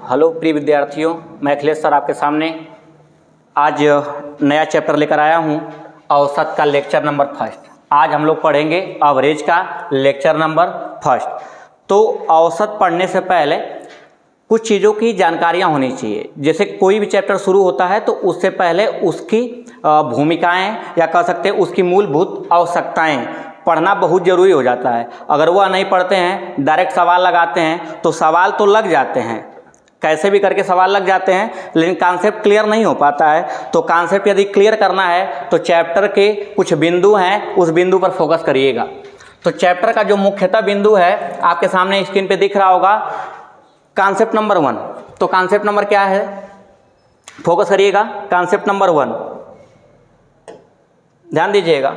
Hello प्रिय विद्यार्थियों, मैं अखिलेश सर आपके सामने आज नया चैप्टर लेकर आया हूं, औसत का लेक्चर नंबर फर्स्ट। आज हम लोग पढ़ेंगे एवरेज का लेक्चर नंबर फर्स्ट। तो औसत पढ़ने से पहले कुछ चीज़ों की जानकारियां होनी चाहिए। जैसे कोई भी चैप्टर शुरू होता है तो उससे पहले उसकी भूमिकाएं या कह सकते हैं उसकी मूलभूत आवश्यकताएं पढ़ना बहुत ज़रूरी हो जाता है। अगर वह नहीं पढ़ते हैं, डायरेक्ट सवाल लगाते हैं तो सवाल तो लग जाते हैं, कैसे भी करके सवाल लग जाते हैं, लेकिन कॉन्सेप्ट क्लियर नहीं हो पाता है। तो कॉन्सेप्ट यदि क्लियर करना है तो चैप्टर के कुछ बिंदु हैं, उस बिंदु पर फोकस करिएगा। तो चैप्टर का जो मुख्यतः बिंदु है आपके सामने स्क्रीन पे दिख रहा होगा, कॉन्सेप्ट नंबर 1। तो कॉन्सेप्ट नंबर क्या है, फोकस करिएगा, कॉन्सेप्ट नंबर 1 ध्यान दीजिएगा।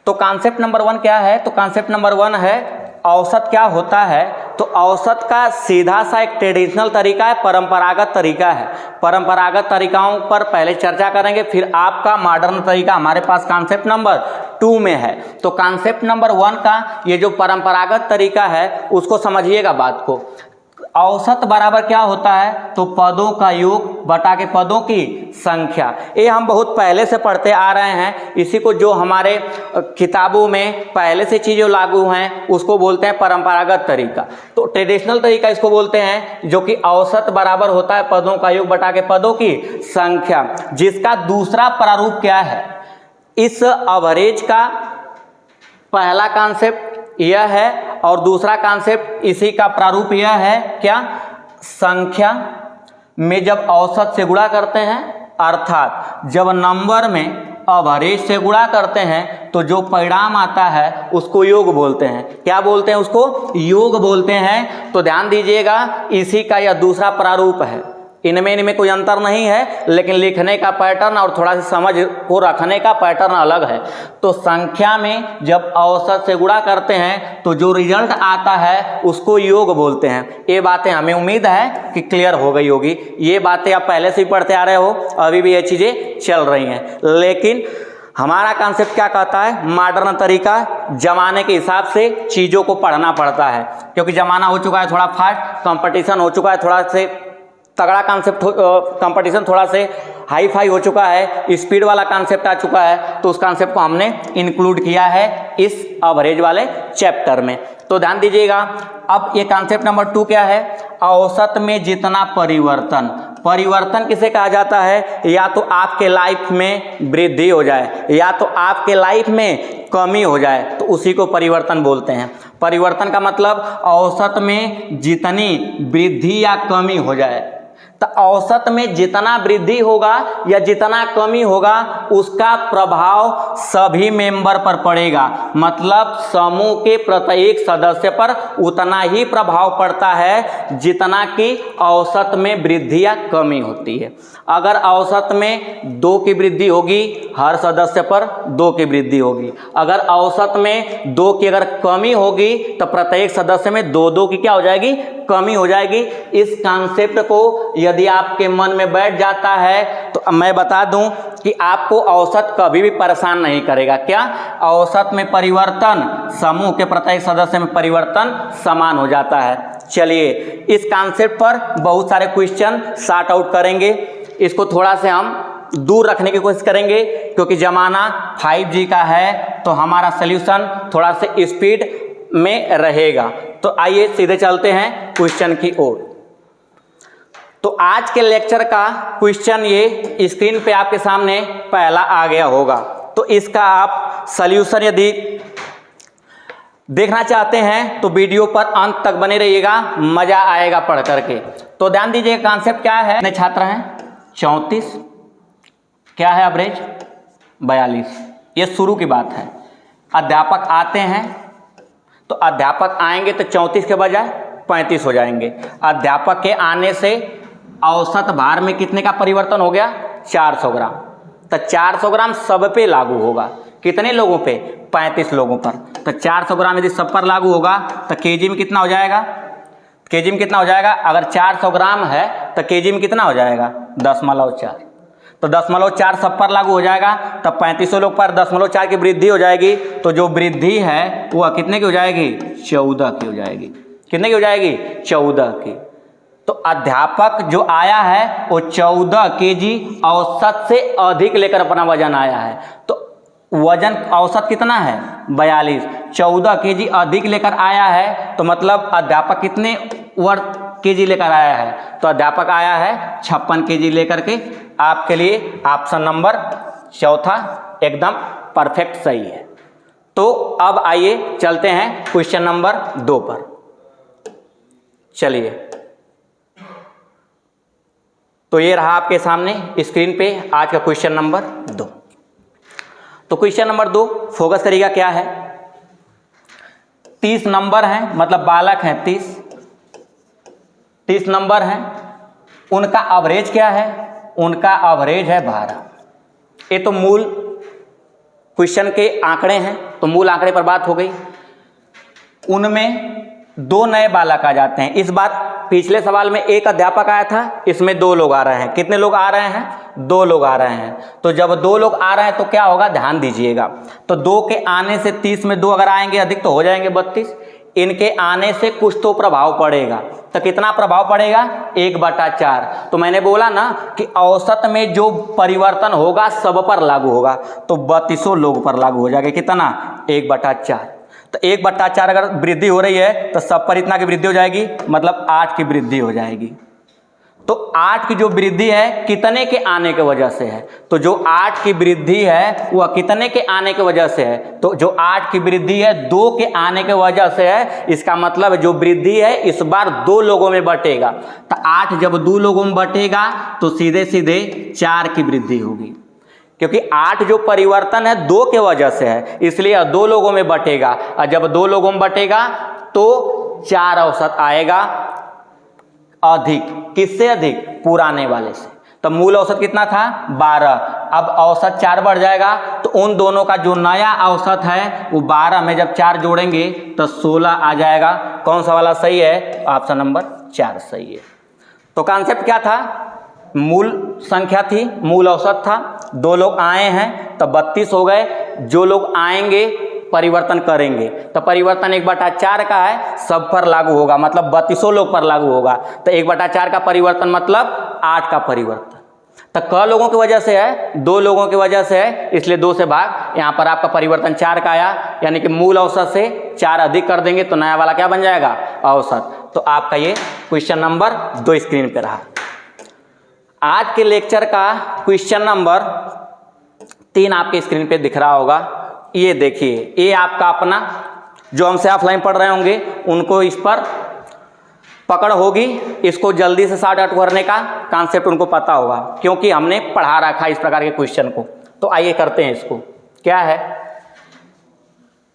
तो कॉन्सेप्ट नंबर 1 क्या है? तो कॉन्सेप्ट नंबर 1 है औसत क्या होता है। तो औसत का सीधा सा एक ट्रेडिशनल तरीका है, परंपरागत तरीका है। परंपरागत तरीकाओं पर पहले चर्चा करेंगे, फिर आपका मॉडर्न तरीका हमारे पास कॉन्सेप्ट नंबर 2 में है। तो कॉन्सेप्ट नंबर 1 का ये जो परंपरागत तरीका है उसको समझिएगा बात को। औसत बराबर क्या होता है? तो पदों का योग बटा के पदों की संख्या। ये हम बहुत पहले से पढ़ते आ रहे हैं। इसी को जो हमारे किताबों में पहले से चीज़ें लागू हैं उसको बोलते हैं परंपरागत तरीका। तो ट्रेडिशनल तरीका इसको बोलते हैं, जो कि औसत बराबर होता है पदों का योग बटा के पदों की संख्या। जिसका दूसरा प्रारूप क्या है? इस एवरेज का पहला कॉन्सेप्ट यह है और दूसरा कॉन्सेप्ट इसी का प्रारूप यह है, क्या? संख्या में जब औसत से गुणा करते हैं, अर्थात जब नंबर में एवरेज से गुणा करते हैं तो जो परिणाम आता है उसको योग बोलते हैं। क्या बोलते हैं? उसको योग बोलते हैं। तो ध्यान दीजिएगा, इसी का यह दूसरा प्रारूप है। इनमें कोई अंतर नहीं है, लेकिन लिखने का पैटर्न और थोड़ा सा समझ को रखने का पैटर्न अलग है। तो संख्या में जब औसत से गुणा करते हैं तो जो रिजल्ट आता है उसको योग बोलते हैं। ये बातें हमें उम्मीद है कि क्लियर हो गई होगी। ये बातें आप पहले से ही पढ़ते आ रहे हो, अभी भी ये चीज़ें चल रही हैं। लेकिन हमारा कॉन्सेप्ट क्या कहता है? मॉडर्न तरीका। जमाने के हिसाब से चीज़ों को पढ़ना पड़ता है, क्योंकि ज़माना हो चुका है थोड़ा फास्ट, कंपटीशन हो चुका है थोड़ा से तगड़ा कॉन्सेप्ट, कंपटीशन थोड़ा से हाई फाई हो चुका है, स्पीड वाला कॉन्सेप्ट आ चुका है। तो उस कॉन्सेप्ट को हमने इंक्लूड किया है इस एवरेज वाले चैप्टर में। तो ध्यान दीजिएगा, अब ये कॉन्सेप्ट नंबर 2 क्या है? औसत में जितना परिवर्तन। परिवर्तन किसे कहा जाता है? या तो आपके लाइफ में वृद्धि हो जाए या तो आपके लाइफ में कमी हो जाए, तो उसी को परिवर्तन बोलते हैं। परिवर्तन का मतलब औसत में जितनी वृद्धि या कमी हो जाए। तो औसत में जितना वृद्धि होगा या जितना कमी होगा उसका प्रभाव सभी मेंबर पर पड़ेगा। मतलब समूह के प्रत्येक सदस्य पर उतना ही प्रभाव पड़ता है जितना कि औसत में वृद्धि या कमी होती है। अगर औसत में 2 की वृद्धि होगी, हर सदस्य पर 2 की वृद्धि होगी। अगर औसत में 2 की अगर कमी होगी तो प्रत्येक सदस्य में 2-2 की क्या हो जाएगी? कमी हो जाएगी। इस कॉन्सेप्ट को यदि आपके मन में बैठ जाता है तो मैं बता दूं कि आपको औसत कभी भी परेशान नहीं करेगा। क्या? औसत में परिवर्तन, समूह के प्रत्येक सदस्य में परिवर्तन समान हो जाता है। चलिए, इस कॉन्सेप्ट पर बहुत सारे क्वेश्चन सॉर्ट आउट करेंगे। इसको थोड़ा से हम दूर रखने की कोशिश करेंगे, क्योंकि ज़माना 5G का है तो हमारा सल्यूशन थोड़ा से स्पीड में रहेगा। तो आइए सीधे चलते हैं क्वेश्चन की ओर। तो आज के लेक्चर का क्वेश्चन ये स्क्रीन पे आपके सामने पहला आ गया होगा। तो इसका आप सल्यूशन यदि देखना चाहते हैं तो वीडियो पर अंत तक बने रहिएगा, मजा आएगा पढ़ करके। तो ध्यान दीजिए, कॉन्सेप्ट क्या है? कितने छात्र हैं? 34। क्या है एवरेज? 42। ये शुरू की बात है। अध्यापक आते हैं तो अध्यापक आएंगे तो 34 के बजाय 35 हो जाएंगे। अध्यापक के आने से औसत भार में कितने का परिवर्तन हो गया? 400 ग्राम। तो 400 ग्राम सब पे लागू होगा। कितने लोगों पे? 35 लोगों पर। तो 400 ग्राम यदि सब पर लागू होगा तो केजी में कितना हो जाएगा? केजी में कितना हो जाएगा? अगर 400 ग्राम है तो केजी में कितना हो जाएगा? 10.4। तो 10.4 सब पर लागू हो जाएगा, तब 3500 लोग पर 10.4 की वृद्धि हो जाएगी। तो जो वृद्धि है वह कितने की हो जाएगी? 14 की हो जाएगी। कितने की हो जाएगी? 14 की। तो अध्यापक जो आया है वो 14 केजी औसत से अधिक लेकर अपना वजन आया है। तो वजन औसत कितना है 42, 14 केजी अधिक लेकर आया है, तो मतलब अध्यापक कितने केजी लेकर आया है, तो अध्यापक आया है 56 केजी लेकर के। आपके लिए ऑप्शन नंबर चौथा एकदम परफेक्ट सही है। तो अब आइए चलते हैं क्वेश्चन नंबर 2 पर। चलिए, तो ये रहा आपके सामने स्क्रीन पे आज का क्वेश्चन नंबर 2। तो क्वेश्चन नंबर 2 फोकस करिएगा क्या है। 30 नंबर हैं, मतलब बालक हैं 30 नंबर हैं, उनका एवरेज क्या है, उनका एवरेज है 12। ये तो मूल क्वेश्चन के आंकड़े हैं, तो मूल आंकड़े पर बात हो गई। उनमें 2 नए बालक आ जाते हैं। इस बार पिछले सवाल में एक अध्यापक आया था, इसमें 2 लोग आ रहे हैं। कितने लोग आ रहे हैं, 2 लोग आ रहे हैं। तो जब 2 लोग आ रहे हैं तो क्या होगा, ध्यान दीजिएगा। तो 2 के आने से 30 में 2 अगर आएंगे अधिक तो हो जाएंगे 32। इनके आने से कुछ तो प्रभाव पड़ेगा, तो कितना प्रभाव पड़ेगा, 1/4। तो मैंने बोला ना कि औसत में जो परिवर्तन होगा सब पर लागू होगा, तो 32 लोग पर लागू हो जाएगा। कितना, 1/4। तो 1/4 अगर वृद्धि हो रही है तो सब पर इतना की वृद्धि हो जाएगी, मतलब 8 की वृद्धि हो जाएगी। तो 8 की जो वृद्धि है कितने के आने के वजह से है, तो जो 8 की वृद्धि है वह कितने के आने के वजह से है, तो जो 8 की वृद्धि है 2 के आने के वजह से है। इसका मतलब जो वृद्धि है इस बार 2 लोगों में बटेगा। तो 8 जब 2 लोगों में बटेगा तो सीधे सीधे 4 की वृद्धि होगी, क्योंकि 8 जो परिवर्तन है 2 के वजह से है, इसलिए 2 लोगों में बटेगा। और जब 2 लोगों में बटेगा तो 4 औसत आएगा अधिक। किससे अधिक, पुराने वाले से। तो मूल औसत कितना था 12, अब औसत 4 बढ़ जाएगा, तो उन दोनों का जो नया औसत है वो 12 में जब 4 जोड़ेंगे तो 16 आ जाएगा। कौन सा वाला सही है, ऑप्शन नंबर 4 सही है। तो कॉन्सेप्ट क्या था, मूल संख्या थी, मूल औसत था, 2 लोग आए हैं तो 32 हो गए। जो लोग आएंगे परिवर्तन करेंगे, तो परिवर्तन 1/4 का है, सब पर लागू होगा, मतलब 32 लोग पर लागू होगा। तो 1/4 का परिवर्तन मतलब 8 का परिवर्तन। तो क लोगों की वजह से है, 2 लोगों की वजह से है, इसलिए 2 से भाग। यहाँ पर आपका परिवर्तन 4 का आया, यानी कि मूल औसत से 4 अधिक कर देंगे तो नया वाला क्या बन जाएगा, औसत। तो आपका ये क्वेश्चन नंबर 2 स्क्रीन पे रहा। आज के लेक्चर का क्वेश्चन नंबर 3 आपके स्क्रीन पे दिख रहा होगा। ये देखिए, ये आपका अपना जो हमसे ऑफलाइन पढ़ रहे होंगे उनको इस पर पकड़ होगी, इसको जल्दी से सॉर्ट आउट करने का कॉन्सेप्ट उनको पता होगा, क्योंकि हमने पढ़ा रखा इस प्रकार के क्वेश्चन को। तो आइए करते हैं इसको। क्या है,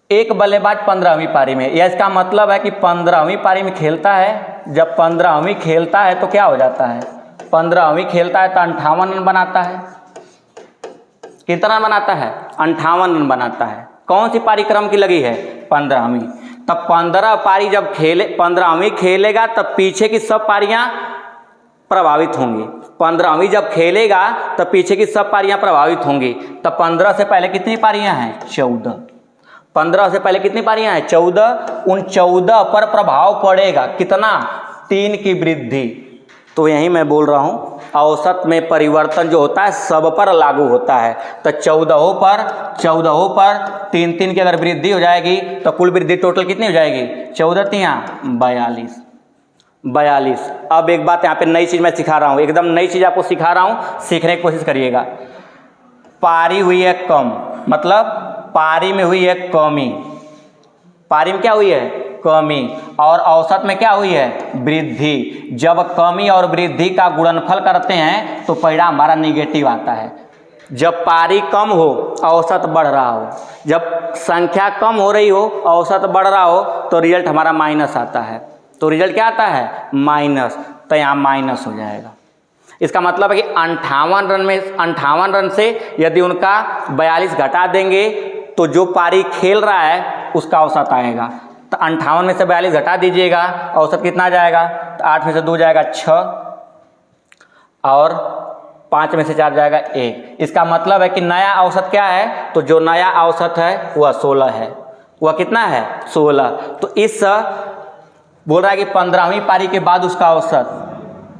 एक बल्लेबाज 15वीं पारी में, या इसका मतलब है कि 15वीं पारी में खेलता है। जब 15वीं खेलता है तो क्या हो जाता है, 15वीं खेलता है तो 58 रन बनाता है। कितना रन बनाता है, 58 रन बनाता है। कौन सी पारी क्रम की लगी है, 15वीं। तब 15 पारी जब 15वीं खेलेगा तब पीछे की सब पारियां प्रभावित होंगी। 15वीं जब खेलेगा तब पीछे की सब पारियां प्रभावित होंगी। तब 15 से पहले कितनी पारियां हैं, 14। 15 से पहले कितनी पारियां हैं, 14। उन 14 पर प्रभाव पड़ेगा कितना, 3 की वृद्धि। तो यही मैं बोल रहा हूँ, औसत में परिवर्तन जो होता है सब पर लागू होता है। तो 14 पर 3 की अगर वृद्धि हो जाएगी तो कुल वृद्धि टोटल कितनी हो जाएगी, 14 × 42। अब एक बात यहाँ पे नई चीज़ मैं सिखा रहा हूँ, एकदम नई चीज़ आपको सिखा रहा हूँ, सीखने की कोशिश करिएगा। पारी हुई है कम, मतलब पारी में हुई है कमी, पारी में क्या हुई है, कमी, और औसत में क्या हुई है, वृद्धि। जब कमी और वृद्धि का गुणनफल करते हैं तो परिणाम हमारा निगेटिव आता है। जब पारी कम हो औसत बढ़ रहा हो, जब संख्या कम हो रही हो औसत बढ़ रहा हो तो रिजल्ट हमारा माइनस आता है। तो रिजल्ट क्या आता है, माइनस। तो यहाँ माइनस हो जाएगा। इसका मतलब है कि 58 रन से यदि उनका 42 घटा देंगे तो जो पारी खेल रहा है उसका औसत आएगा। तो 58 में से 42 घटा दीजिएगा, औसत कितना आ जाएगा, तो 8 में से 2 जाएगा 6 और 5 में से 4 जाएगा 1। इसका मतलब है कि नया औसत क्या है, तो जो नया औसत है वह 16 है। वह कितना है, 16। तो इस बोल रहा है कि 15वीं पारी के बाद उसका औसत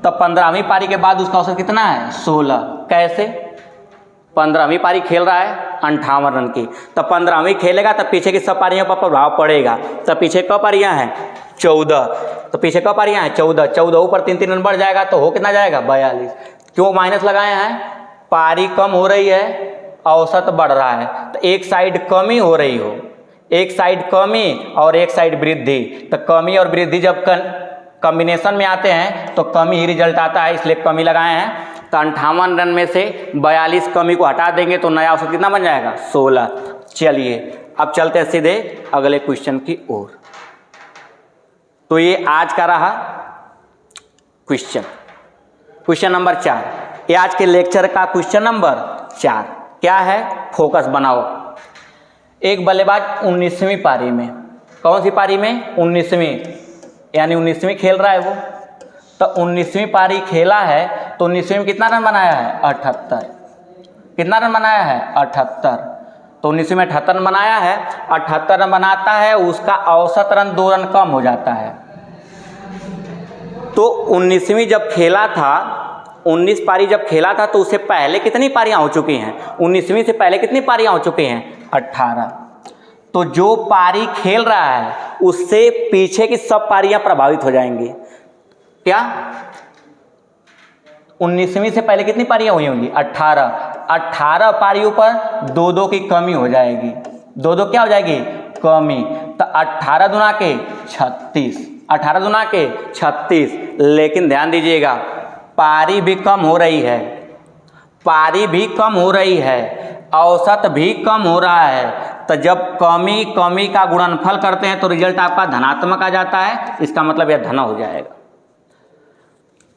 तो 15वीं पारी के बाद उसका औसत कितना है 16। कैसे? 15वीं पारी खेल रहा है 58 रन की, तो 15वीं खेलेगा तो पीछे की सब पारियों पर प्रभाव पड़ेगा। तो पीछे कब पारियां हैं 14, तो पीछे कब पारियां हैं 14, 14 ऊपर 3-3 रन बढ़ जाएगा तो हो कितना जाएगा 42। क्यों माइनस लगाए हैं? पारी कम हो रही है, औसत बढ़ रहा है, तो एक साइड कमी हो रही हो, एक साइड कमी और एक साइड वृद्धि, तो कमी और वृद्धि जब कॉम्बिनेशन में आते हैं तो कमी ही रिजल्ट आता है, इसलिए कमी लगाए हैं। तो 58 रन में से 42 कमी को हटा देंगे तो नया औसत कितना बन जाएगा 16। चलिए अब चलते हैं सीधे अगले क्वेश्चन की ओर। तो ये आज का रहा क्वेश्चन नंबर 4। ये आज के लेक्चर का क्वेश्चन नंबर 4 क्या है? फोकस बनाओ। एक बल्लेबाज 19वीं पारी में, कौन सी पारी में 19वीं, यानी 19वीं खेल रहा है वो, तो 19वीं पारी खेला है तो 19वीं में कितना रन बनाया है 78। कितना रन बनाया है 78। तो 19वीं में 78 रन बनाया है, 78 रन बनाता है, उसका औसत रन 2 रन कम हो जाता है। तो 19वीं जब खेला था, 19 पारी जब खेला था तो उससे पहले कितनी पारियां हो चुकी हैं? 19वीं से पहले कितनी पारियां हो चुकी हैं 18। तो जो पारी खेल रहा है उससे पीछे की सब पारियां प्रभावित हो जाएंगी। क्या 19वीं से पहले कितनी पारियां हुई होंगी 18 पारियों पर 2-2 की कमी हो जाएगी, 2-2 क्या हो जाएगी कमी। तो 18 दुना के 36, 18 दुना के 36। लेकिन ध्यान दीजिएगा पारी भी कम हो रही है, पारी भी कम हो रही है, औसत भी कम हो रहा है। तो जब कमी का गुणनफल करते हैं तो रिजल्ट आपका धनात्मक आ जाता है, इसका मतलब यह धन हो जाएगा।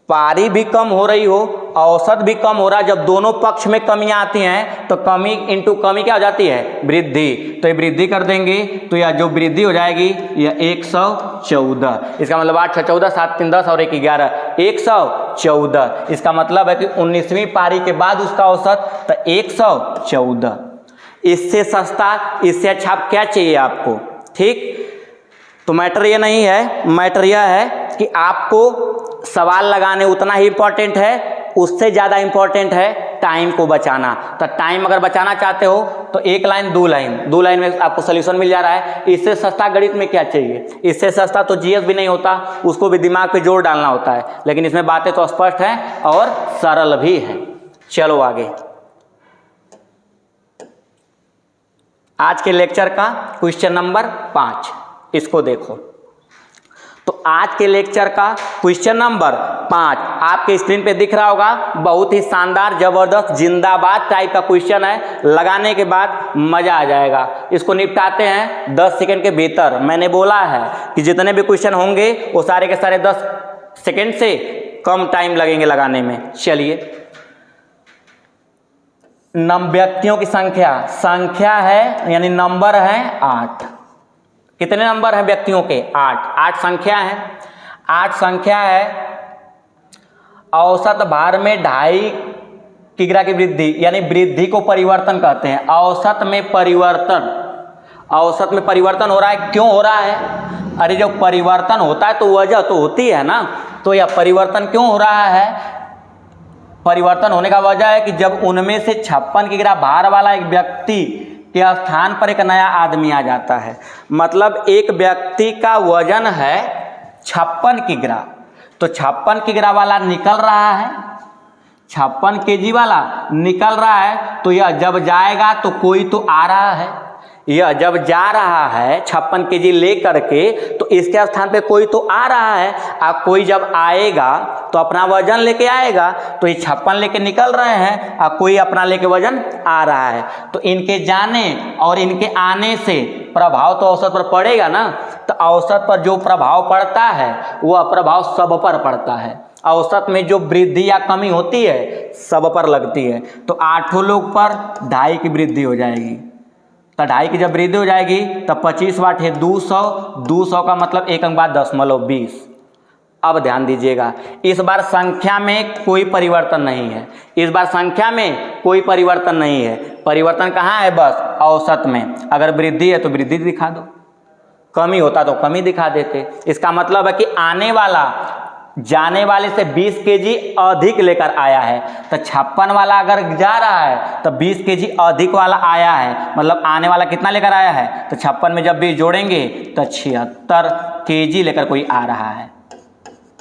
पारी भी कम हो रही हो, औसत भी कम हो रहा है, जब दोनों पक्ष में कमियां आती हैं तो कमी इंटू कमी क्या हो जाती है वृद्धि। तो ये वृद्धि कर देंगे तो यह जो वृद्धि हो जाएगी यह 114। इसका मतलब 8 6 14 7 3 10 और 1 11 114। इसका मतलब है कि 19वीं पारी के बाद उसका औसत तो 114। इससे सस्ता, इससे अच्छा आप क्या चाहिए आपको? ठीक, तो मैटर ये नहीं है, मैटर यह है कि आपको सवाल लगाने उतना ही इम्पोर्टेंट है, उससे ज़्यादा इम्पोर्टेंट है टाइम को बचाना। तो टाइम अगर बचाना चाहते हो तो 1 लाइन 2 लाइन, 2 लाइन में आपको सोल्यूशन मिल जा रहा है। इससे सस्ता गणित में क्या चाहिए? इससे सस्ता तो जीएस भी नहीं होता, उसको भी दिमाग पे जोर डालना होता है, लेकिन इसमें बातें तो स्पष्ट हैं और सरल भी हैं। चलो आगे, आज के लेक्चर का क्वेश्चन नंबर 5 इसको देखो। तो आज के लेक्चर का क्वेश्चन नंबर 5 आपके स्क्रीन पे दिख रहा होगा। बहुत ही शानदार, जबरदस्त, जिंदाबाद टाइप का क्वेश्चन है, लगाने के बाद मजा आ जाएगा। इसको निपटाते हैं 10 सेकंड के भीतर। मैंने बोला है कि जितने भी क्वेश्चन होंगे वो सारे के सारे 10 सेकंड से कम टाइम लगेंगे लगाने में। चलिए, व्यक्तियों की संख्या है, यानी नंबर है 8। कितने नंबर हैं व्यक्तियों के? 8 संख्या है, 8 संख्या है। औसत भार में 2.5 किग्रा की वृद्धि, यानी वृद्धि को परिवर्तन कहते हैं। औसत में परिवर्तन, औसत में परिवर्तन हो रहा है। क्यों हो रहा है? अरे जब परिवर्तन होता है तो वजह तो होती है ना, तो यह परिवर्तन क्यों हो रहा है? परिवर्तन होने का वजह है कि जब उनमें से 56 किग्रा भार वाला एक व्यक्ति के स्थान पर एक नया आदमी आ जाता है। मतलब एक व्यक्ति का वजन है 56 किग्रा, तो 56 किग्रा वाला निकल रहा है, 56 केजी वाला निकल रहा है। तो यह जब जाएगा तो कोई तो आ रहा है, यह जब जा रहा है 56 केजी ले करके तो इसके स्थान पे कोई तो आ रहा है। अब कोई जब आएगा तो अपना वजन लेके आएगा, तो ये 56 लेके निकल रहे हैं, अब कोई अपना लेके वजन आ रहा है। तो इनके जाने और इनके आने से प्रभाव तो औसत पर पड़ेगा ना। तो औसत पर जो प्रभाव पड़ता है वह प्रभाव सब पर पड़ता है। औसत में जो वृद्धि या कमी होती है सब पर लगती है। तो 8 लोग पर 2.5 की वृद्धि हो जाएगी। तो 2.5 की जब वृद्धि हो जाएगी तब 25 वाट है 200, 200 का मतलब 1 अंक बाद 10.20। अब ध्यान दीजिएगा, इस बार संख्या में कोई परिवर्तन नहीं है, इस बार संख्या में कोई परिवर्तन नहीं है। परिवर्तन कहाँ है? बस औसत में। अगर वृद्धि है तो वृद्धि दिखा दो, कमी होता तो कमी दिखा देते। इसका मतलब है कि आने वाला जाने वाले से 20 केजी अधिक लेकर आया है। तो 56 वाला अगर जा रहा है तो 20 केजी अधिक वाला आया है, मतलब आने वाला कितना लेकर आया है, तो 56 में जब 20 जोड़ेंगे तो 76 केजी लेकर कोई आ रहा है,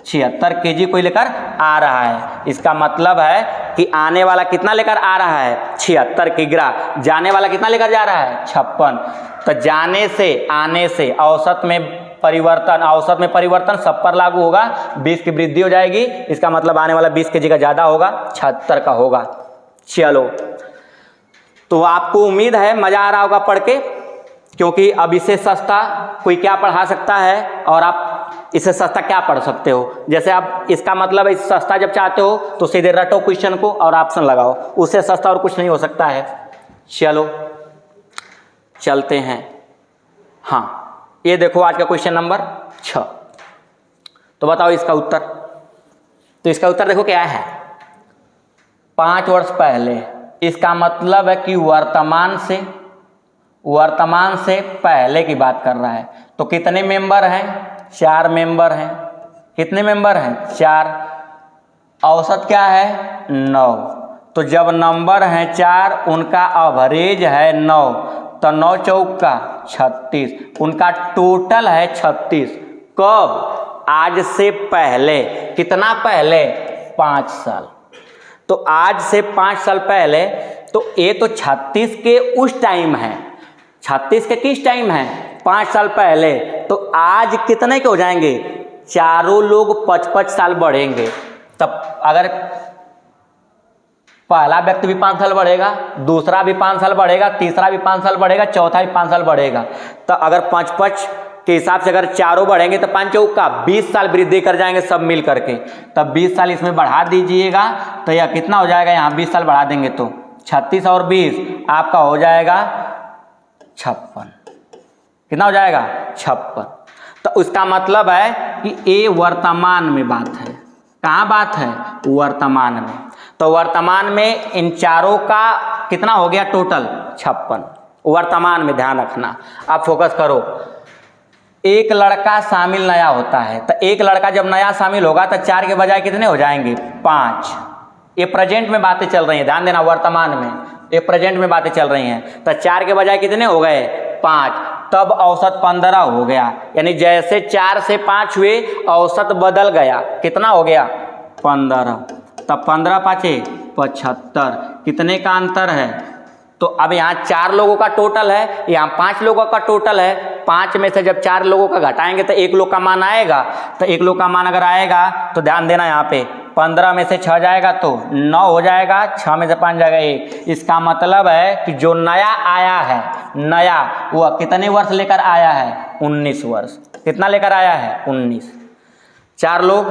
76 केजी कोई लेकर आ रहा है। इसका मतलब है कि आने वाला कितना लेकर आ रहा है, 76 किग्रा। जाने वाला कितना लेकर जा रहा है, 56। तो जाने से आने से औसत में परिवर्तन सब पर लागू होगा, 20 की वृद्धि हो जाएगी। इसका मतलब आने वाला 20 केजी का ज़्यादा होगा, 76 का होगा। चलो, तो आपको उम्मीद है मज़ा आ रहा होगा पढ़ के, क्योंकि अब इससे सस्ता कोई क्या पढ़ा सकता है और आप इससे सस्ता क्या पढ़ सकते हो। जैसे आप इसका मतलब है सस्ता जब चाहते हो तो सीधे रटो क्वेश्चन को और ऑप्शन लगाओ, उससे सस्ता और कुछ नहीं हो सकता है। चलो चलते हैं। हाँ, ये देखो आज का क्वेश्चन नंबर 6। तो बताओ इसका उत्तर। तो इसका उत्तर देखो क्या है, 5 वर्ष पहले। इसका मतलब है कि वर्तमान से पहले की बात कर रहा है। तो कितने मेंबर हैं, 4 मेंबर हैं। कितने मेंबर हैं, 4। औसत क्या है, 9। तो जब नंबर हैं 4, उनका एवरेज है 9, तो 9 चौका 36, उनका टोटल है 36। कब, आज से पहले। कितना पहले, 5 साल। तो आज से 5 साल पहले, तो ये तो 36 के उस टाइम है। 36 के किस टाइम है, 5 साल पहले। तो आज कितने के हो जाएंगे, चारों लोग 55 साल बढ़ेंगे। तब अगर पहला व्यक्ति भी 5 साल बढ़ेगा, दूसरा भी 5 साल बढ़ेगा, तीसरा भी 5 साल बढ़ेगा, चौथा भी 5 साल बढ़ेगा। तो अगर 55 के हिसाब से अगर चारों बढ़ेंगे तो 5 चौका 20 साल वृद्धि कर जाएंगे सब मिल करके। तब 20 साल इसमें बढ़ा दीजिएगा तो यह कितना हो जाएगा, यहाँ 20 साल बढ़ा देंगे तो 36 और 20 आपका हो जाएगा 56। कितना हो जाएगा, 56। तो उसका मतलब है कि ये वर्तमान में बात है। कहाँ बात है, वर्तमान में। तो वर्तमान में इन चारों का कितना हो गया टोटल, 56। वर्तमान में ध्यान रखना, आप फोकस करो। एक लड़का शामिल नया होता है, तो एक लड़का जब नया शामिल होगा तो 4 के बजाय कितने हो जाएंगे, 5। ये प्रेजेंट में बातें चल रही हैं, ध्यान देना, वर्तमान में ये प्रेजेंट में बातें चल रही हैं। तो 4 के बजाय कितने हो गए, 5। तब औसत 15 हो गया, यानी जैसे 4 से 5 हुए औसत बदल गया, कितना हो गया, 15। तब 15 पाँचे 75। कितने का अंतर है, तो अब यहाँ 4 लोगों का टोटल है, यहाँ 5 लोगों का टोटल है। 5 में से जब 4 लोगों का घटाएंगे तो 1 लोग का मान आएगा। तो 1 लोग का मान अगर आएगा तो ध्यान देना, यहाँ पे 15 में से 6 जाएगा तो 9 हो जाएगा, 6 में से 5 जाएगा 1। इसका मतलब है कि जो नया आया है, नया, वह कितने वर्ष लेकर आया है, 19 वर्ष। कितना लेकर आया है, 19। 4 लोग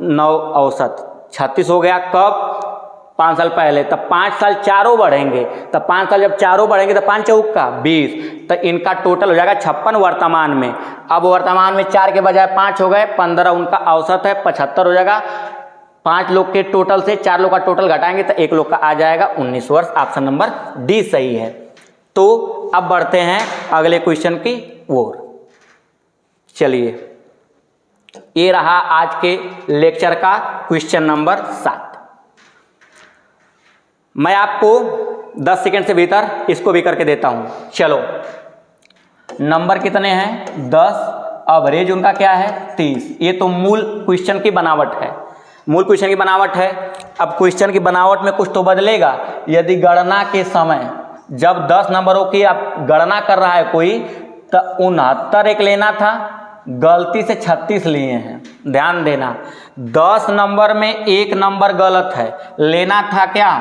9 औसत 36 हो गया। कब, 5 साल पहले। तब 5 साल चारों बढ़ेंगे, तब 5 साल जब चारों बढ़ेंगे तो 5 चौका 20, तो इनका टोटल हो जाएगा 56 वर्तमान में। अब वर्तमान में 4 के बजाय 5 हो गए, 15 उनका औसत है, 75 हो जाएगा। 5 लोग के टोटल से 4 लोग का टोटल घटाएंगे तो 1 लोग का आ जाएगा 19 वर्ष। ऑप्शन नंबर डी सही है। तो अब बढ़ते हैं अगले क्वेश्चन की ओर। चलिए, ये रहा आज के लेक्चर का क्वेश्चन नंबर 7। मैं आपको 10 सेकंड से भीतर इसको भी करके देता हूं। चलो, नंबर कितने हैं, 10। एवरेज उनका क्या है, 30। ये तो मूल क्वेश्चन की बनावट है, मूल क्वेश्चन की बनावट है। अब क्वेश्चन की बनावट में कुछ तो बदलेगा। यदि गणना के समय जब 10 नंबरों की आप गणना कर रहा है कोई, तो 69 एक लेना था, गलती से 36 लिए हैं। ध्यान देना, 10 नंबर में 1 नंबर गलत है, लेना था क्या,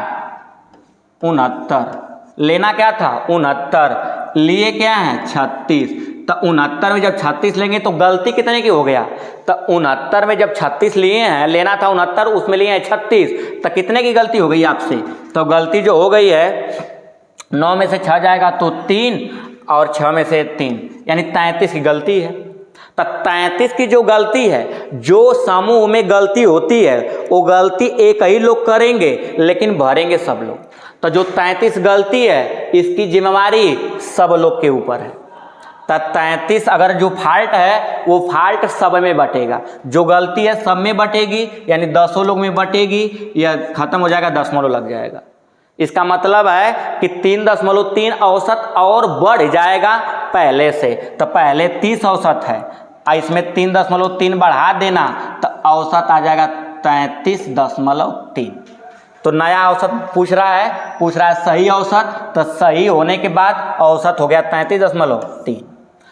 69। लेना क्या था, 69, लिए क्या है, 36। तो 69 में जब 36 लेंगे तो गलती कितने की हो गया, तो 69 में जब 36 लिए हैं, लेना था 69, उसमें लिए हैं 36, तो कितने की गलती हो गई आपसे, तो गलती जो हो गई है, 9 में से 6 जाएगा तो 3 और 6 में से 3, यानी 33 की गलती है। तो 33 की जो गलती है, जो समूह में गलती होती है, वो गलती एक ही लोग करेंगे लेकिन भरेंगे सब लोग। तो जो 33 गलती है, इसकी जिम्मेवारी सब लोग के ऊपर है। तो 33 अगर जो फाल्ट है वो फाल्ट सब में बटेगा, जो गलती है सब में बटेगी, यानी 10 लोग में बटेगी या खत्म हो जाएगा, दशमलव लग जाएगा। इसका मतलब है कि 3.3 औसत और बढ़ जाएगा पहले से। तो पहले 30 औसत है, इसमें 3.3 बढ़ा देना तो औसत आ जाएगा 33.3। तो नया औसत पूछ रहा है सही औसत, तो सही होने के बाद औसत हो गया 33.3।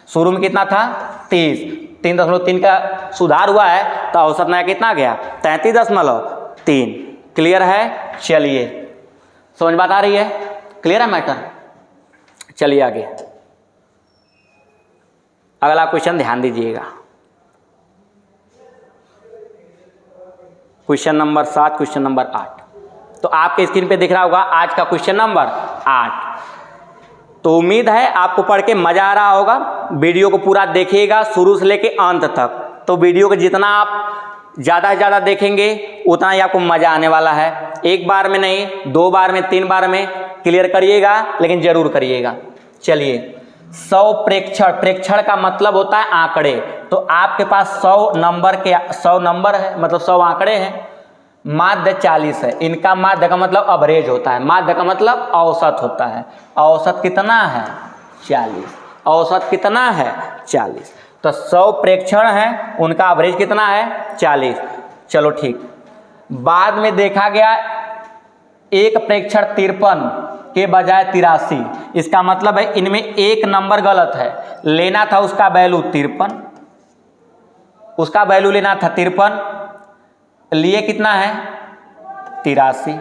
शुरू में कितना था 30, 3.3 का सुधार हुआ है तो औसत नया कितना गया 33.3। क्लियर है? चलिए, समझ बात आ रही है? क्लियर है मैटर? चलिए आगे अगला क्वेश्चन ध्यान दीजिएगा। Question number 7, question number 8। तो आपके स्क्रीन पे दिख रहा होगा आज का क्वेश्चन नंबर 8। तो उम्मीद है आपको पढ़ के मजा आ रहा होगा। वीडियो को पूरा देखिएगा शुरू से लेके अंत तक। तो वीडियो को जितना आप ज़्यादा से ज़्यादा देखेंगे उतना ही आपको मज़ा आने वाला है। एक बार में नहीं, 2 बार में, 3 बार में क्लियर करिएगा, लेकिन ज़रूर करिएगा। चलिए, 100 प्रेक्षण का मतलब होता है आंकड़े। तो आपके पास 100 नंबर है, मतलब 100 आंकड़े हैं। माध्य 40 है, इनका माध्य का मतलब एवरेज होता है, माध्य का मतलब औसत होता है। औसत कितना है 40। औसत कितना है 40। तो 100 प्रेक्षण हैं, उनका एवरेज कितना है 40। चलो ठीक। बाद में देखा गया एक प्रेक्षण 53 के बजाय 83। इसका मतलब है इनमें एक नंबर गलत है। लेना था उसका वैल्यू 53, उसका वैल्यू लेना था 53, लिए कितना है 83,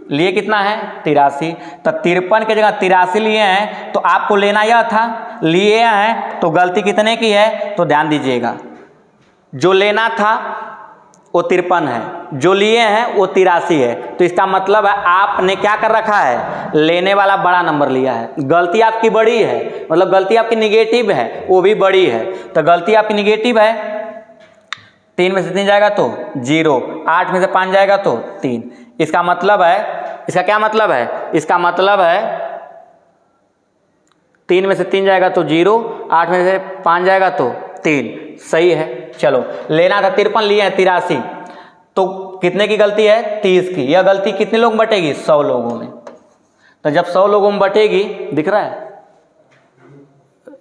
लिए कितना है 83। तो 53 की जगह 83 लिए हैं, तो आपको लेना यह था, लिए हैं तो गलती कितने की है? तो ध्यान दीजिएगा, जो लेना था वो 53 है, जो लिए हैं वो 83 है। तो इसका मतलब है आपने क्या कर रखा है, लेने वाला बड़ा नंबर लिया है। गलती आपकी बड़ी है, मतलब गलती आपकी निगेटिव है, वो भी बड़ी है। तो गलती आपकी निगेटिव है, 3 में से 3 जाएगा तो 0, 8 में से 5 जाएगा तो 3। इसका मतलब है, इसका क्या मतलब है? इसका मतलब है 3 में से 3 जाएगा तो 0, 8 में से 5 जाएगा तो 3। सही है। चलो, लेना था 53, लिए हैं 83। तो कितने की गलती है 30 की। यह गलती कितने लोग बटेगी 100 लोगों में। तो जब 100 लोगों में बटेगी, दिख रहा है,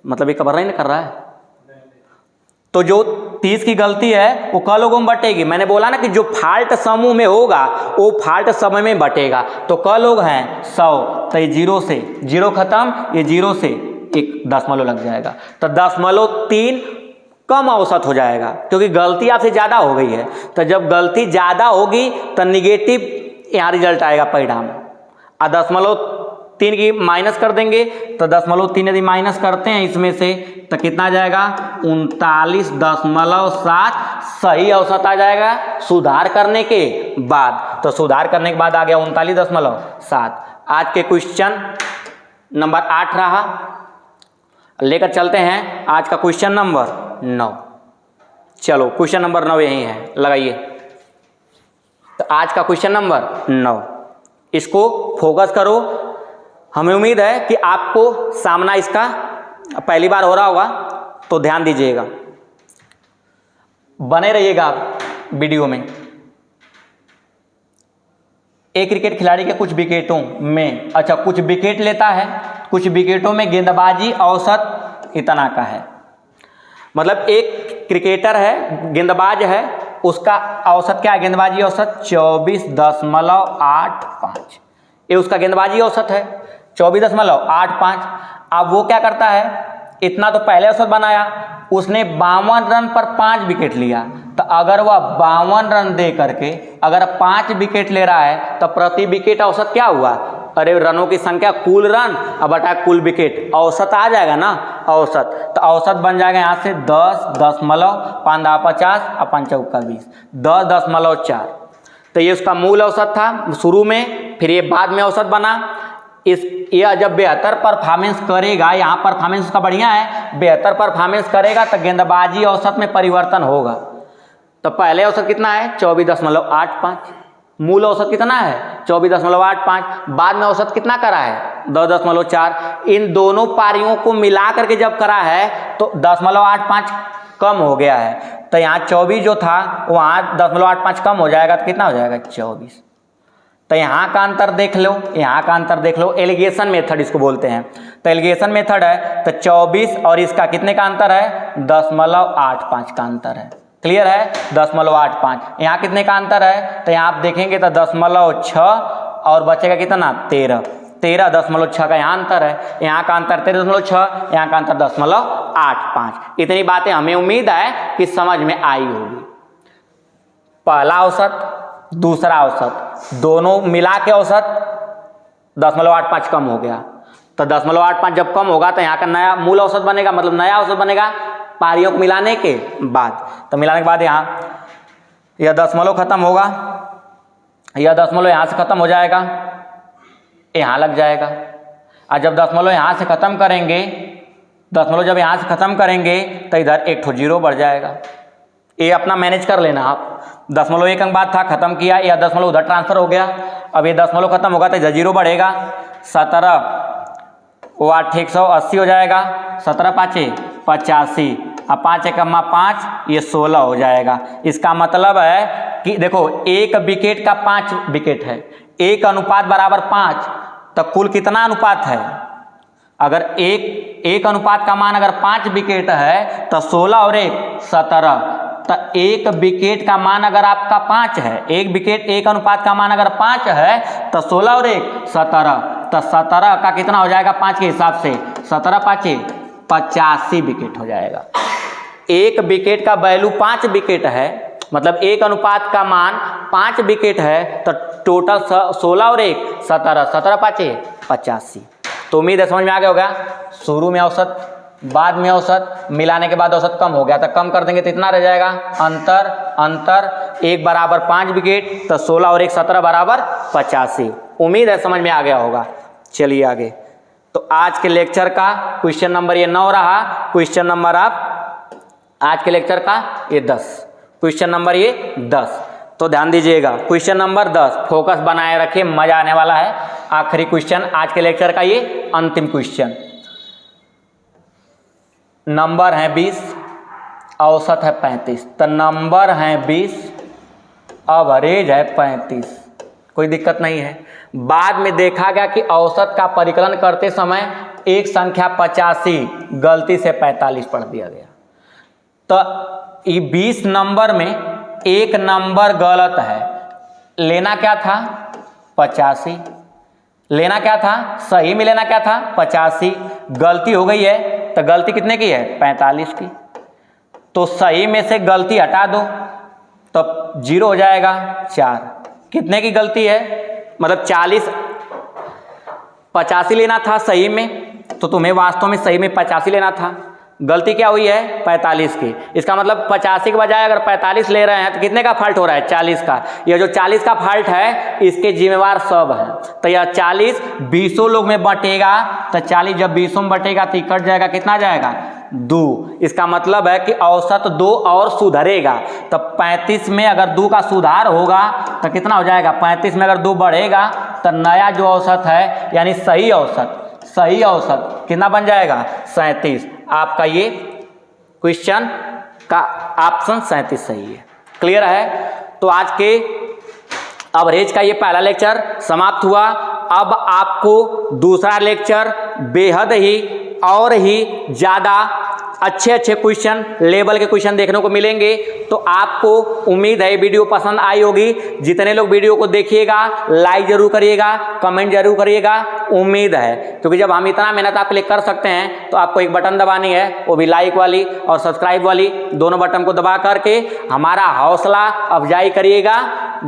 मतलब ये कवर नहीं कर रहा है। तो जो 30 की गलती है वो क लोगों में बटेगी। मैंने बोला ना कि जो फाल्ट समूह में होगा वो फाल्ट समय में बटेगा। तो क लोग हैं 100, तो ये 0 से 0 खत्म, ये 0 से 1 दशमलव लग जाएगा। तो 0.3 कम औसत हो जाएगा, क्योंकि गलती आपसे ज़्यादा हो गई है। तो जब गलती ज़्यादा होगी तो निगेटिव यहाँ रिजल्ट आएगा परिणाम। 0.3 की माइनस कर देंगे, तो 0.3 यदि माइनस करते हैं इसमें से तो कितना आ जाएगा 39.7 सही औसत आ जाएगा सुधार करने के बाद। तो सुधार करने के बाद आ गया 39.7। आज के क्वेश्चन नंबर 8 रहा। लेकर चलते हैं आज का क्वेश्चन नंबर 9। चलो, क्वेश्चन नंबर 9 यही है, लगाइए। तो आज का क्वेश्चन नंबर 9, इसको फोकस करो। हमें उम्मीद है कि आपको सामना इसका पहली बार हो रहा होगा, तो ध्यान दीजिएगा, बने रहिएगा आप वीडियो में। एक क्रिकेट खिलाड़ी के कुछ विकेटों में, अच्छा कुछ विकेट लेता है, कुछ विकेटों में गेंदबाजी औसत इतना का है। मतलब एक क्रिकेटर है, गेंदबाज है, उसका औसत क्या है, गेंदबाजी औसत 24.85। ये उसका गेंदबाजी औसत है 24.85। अब वो क्या करता है, इतना तो पहले औसत बनाया, उसने 52 रन पर 5 विकेट लिया। तो अगर वह 52 रन दे करके अगर 5 विकेट ले रहा है तो प्रति विकेट औसत क्या हुआ, अरे रनों की संख्या कुल रन अब बटा कुल विकेट, औसत आ जाएगा ना औसत। तो औसत बन जाएगा यहाँ से 10.50 और 5 चौका 20, 10.4। तो ये उसका मूल औसत था शुरू में, फिर ये बाद में औसत बना। यह जब बेहतर परफॉर्मेंस करेगा, यहाँ परफॉर्मेंस उसका बढ़िया है, बेहतर परफॉर्मेंस करेगा तो गेंदबाजी औसत में परिवर्तन होगा। तो पहले औसत कितना है 24.85, मूल औसत कितना है 24.85, बाद में औसत कितना करा है 10.4। इन दोनों पारियों को मिला करके जब करा है तो 10.85 कम हो गया है, तो यहाँ 24 जो था वहाँ 10.85 कम हो जाएगा तो कितना हो जाएगा 24। तो यहाँ का अंतर देख लो, यहाँ का अंतर देख लो, एलिगेशन मेथड इसको बोलते हैं। तो एलिगेशन मेथड है तो 24 और इसका कितने का अंतर है 10.85 का अंतर है। क्लियर है 10.85। यहाँ कितने का अंतर है तो यहाँ आप देखेंगे तो 10.6 और बचेगा कितना 13। 13.6 का यहाँ अंतर है, यहाँ का अंतर 13.6, यहाँ का अंतर 10.85। इतनी बातें हमें उम्मीद है कि समझ में आई होगी। पहला औसत दूसरा औसत दोनों मिला के औसत 10.85 कम हो गया, तो 10.85 जब कम होगा तो यहाँ का नया मूल औसत बनेगा, मतलब नया औसत बनेगा पारियों को मिलाने के बाद। तो मिलाने के बाद यहाँ यह दशमलव खत्म होगा, यह दशमलव यहाँ से खत्म हो जाएगा, यहाँ लग जाएगा। और जब दशमलव यहाँ से खत्म करेंगे, दशमलव जब यहाँ से खत्म करेंगे तो इधर एक ठो जीरो बढ़ जाएगा। ये अपना मैनेज कर लेना आप। 0.1 अंक बाद था, खत्म किया, या 0 उधर ट्रांसफर हो गया। अब ये 0 खत्म होगा तो इधर जीरो बढ़ेगा, 17 वो 880 हो जाएगा, 17 पाँचे 85 और 5 एकम्मा 5 ये 16 हो जाएगा। इसका मतलब है कि देखो एक विकेट का 5 विकेट है, 1 अनुपात बराबर 5, तो कुल कितना अनुपात है? अगर एक अनुपात का मान अगर 5 विकेट है तो 16 और 1 17, तो एक विकेट का मान अगर आपका 5 है, एक विकेट एक अनुपात का मान अगर 5 है तो 16 और 1 17, तो 17 का कितना हो जाएगा 5 के हिसाब से, 17 पाँचे 85 विकेट हो जाएगा। एक विकेट का वैल्यू 5 विकेट है, मतलब एक अनुपात का मान 5 विकेट है, तो टोटल 16 और 1 17, 17 पाँचे 85। तो उम्मीद है समझ में आ गया होगा। शुरू में औसत, बाद में औसत, मिलाने के बाद औसत कम हो गया तो कम कर देंगे तो इतना रह जाएगा अंतर 1 बराबर 5 विकेट, तो 16 और 1 17 बराबर 85। उम्मीद है समझ में आ गया होगा। चलिए आगे। तो आज के लेक्चर का क्वेश्चन नंबर ये 9 रहा, क्वेश्चन नंबर आप आज के लेक्चर का ये 10, क्वेश्चन नंबर ये 10। तो ध्यान दीजिएगा, क्वेश्चन नंबर 10 फोकस बनाए रखिए, मजा आने वाला है। आखिरी क्वेश्चन आज के लेक्चर का, ये अंतिम क्वेश्चन। नंबर है 20, औसत है 35, तो नंबर है 20, एवरेज है 35, कोई दिक्कत नहीं है। बाद में देखा गया कि औसत का परिकलन करते समय एक संख्या 85 गलती से 45 पढ़ दिया गया, तो ये 20 नंबर में एक नंबर गलत है। लेना क्या था 85, लेना क्या था सही में, लेना क्या था 85, गलती हो गई है, तो गलती कितने की है 45 की, तो सही में से गलती हटा दो तो 0 हो जाएगा 4। कितने की गलती है, मतलब 85 लेना था सही में, तो तुम्हें वास्तव में सही में 85 लेना था, गलती क्या हुई है 45 की। इसका मतलब 85 के बजाय अगर 45 ले रहे हैं तो कितने का फॉल्ट हो रहा है 40 का। यह जो 40 का फॉल्ट है इसके जिम्मेवार सब है। तो यह 40 20 लोग में बटेगा, तो 40 जब 20 में बटेगा तो कट जाएगा, कितना जाएगा 2। इसका मतलब है कि औसत 2 और सुधरेगा, तो 35 में अगर 2 का सुधार होगा तो कितना हो जाएगा 35 में अगर 2 बढ़ेगा तो नया जो औसत है यानी सही औसत कितना बन जाएगा 37। आपका ये क्वेश्चन का ऑप्शन 37 सही है। क्लियर है। तो आज के एवरेज का ये पहला लेक्चर समाप्त हुआ। अब आपको दूसरा लेक्चर बेहद ही और ही ज़्यादा अच्छे क्वेश्चन, लेवल के क्वेश्चन देखने को मिलेंगे। तो आपको उम्मीद है वीडियो पसंद आई होगी। जितने लोग वीडियो को देखिएगा लाइक जरूर करिएगा, कमेंट जरूर करिएगा, उम्मीद है। क्योंकि जब हम इतना मेहनत आपके लिए कर सकते हैं तो आपको एक बटन दबानी है, वो भी लाइक वाली और सब्सक्राइब वाली, दोनों बटन को दबा करके हमारा हौसला अफजाई करिएगा।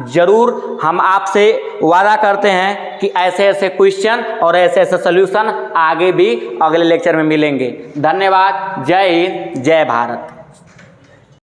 जरूर हम आपसे वादा करते हैं कि ऐसे ऐसे क्वेश्चन और ऐसे ऐसे सोल्यूशन आगे भी अगले लेक्चर में मिलेंगे। धन्यवाद। जय हिंद, जय भारत।